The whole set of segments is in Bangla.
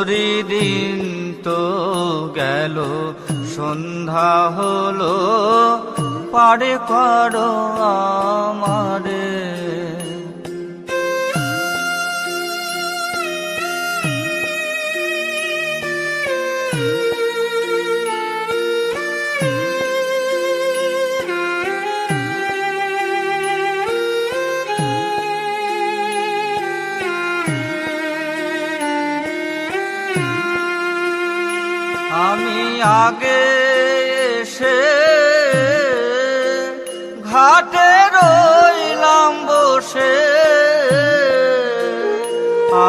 হরিদিন তো গেল, সন্ধ্যা হলো, পার করো আমারে। আমি আগে এসে ঘাটে রইলাম বসে,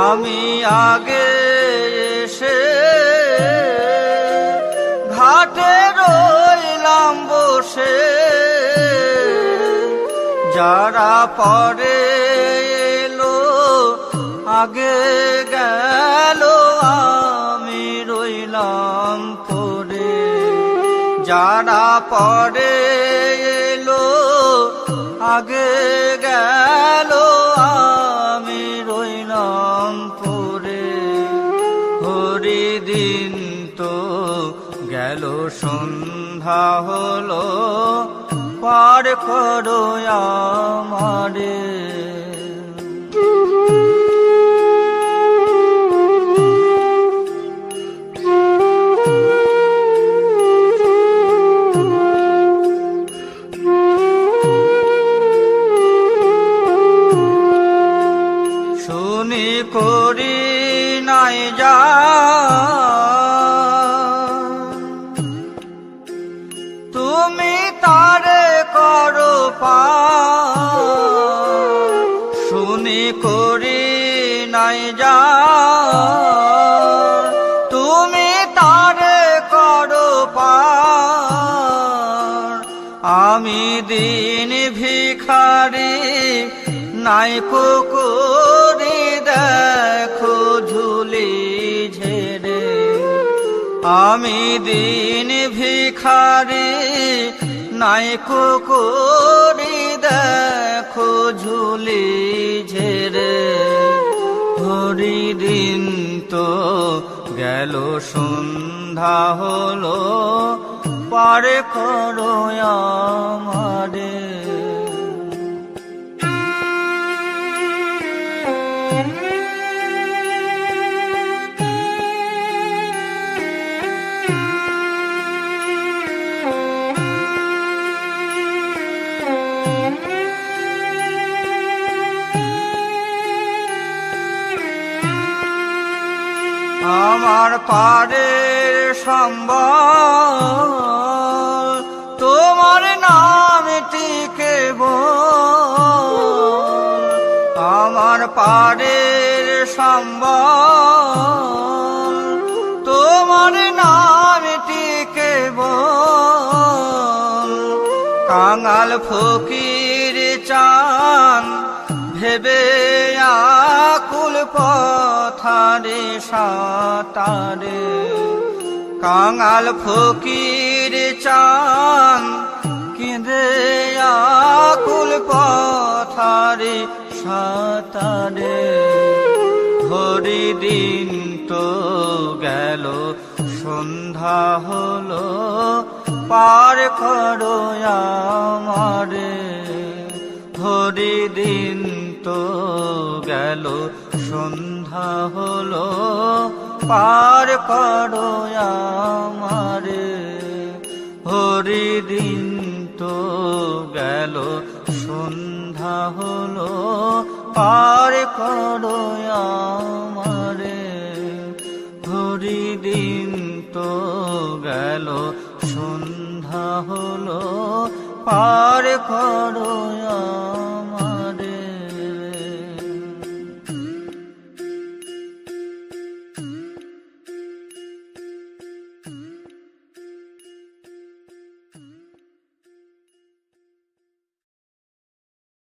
আমি আগে এসে ঘাটে রইলাম বসে, যারা পরে এলো আগে গেল, আমি রইলাম পরে। যারা পরে এলো আগে গেল, আমি রইলাম পরে। হরিদিন তো গেল, সন্ধ্যা হলো, পার করো আমারে। শুনি করি নাই যা, তুমি তারে করো পার। শুনি করি নাই যা, তুমি তারে করো পার। আমি দিন ভিখারি নাই কুকুরি, দেখো ঝুলি ঝেড়ে। আমি দিন ভিখারি নাই কুকুরি, দেখো ঝুলি ঝেড়ে। হরিদিন তো গেল, সন্ধ্যা হলো, পার করো আমারে। আমার পারের সম্বল, তোমার নামটিকে বল। আমার পারের সম্বল, তোমার নামটিকে বল। কাঙাল ফকির চান ভেবে আকুল পথারে সাঁতারে। কাঙাল ফকির চান কেঁদে আকুল পথারে সাঁতারে। হরিদিন তো গেল, সন্ধ্যা হলো, পার করো আমারে। হরিদিন তো গেল, সন্ধ্যা হলো, পার করো আমারে। হরিদিন তো গেল, সন্ধ্যা হলো, পার করো আমারে। হরিদিন তো গেল, সন্ধ্যা হলো, পার করো আমারে।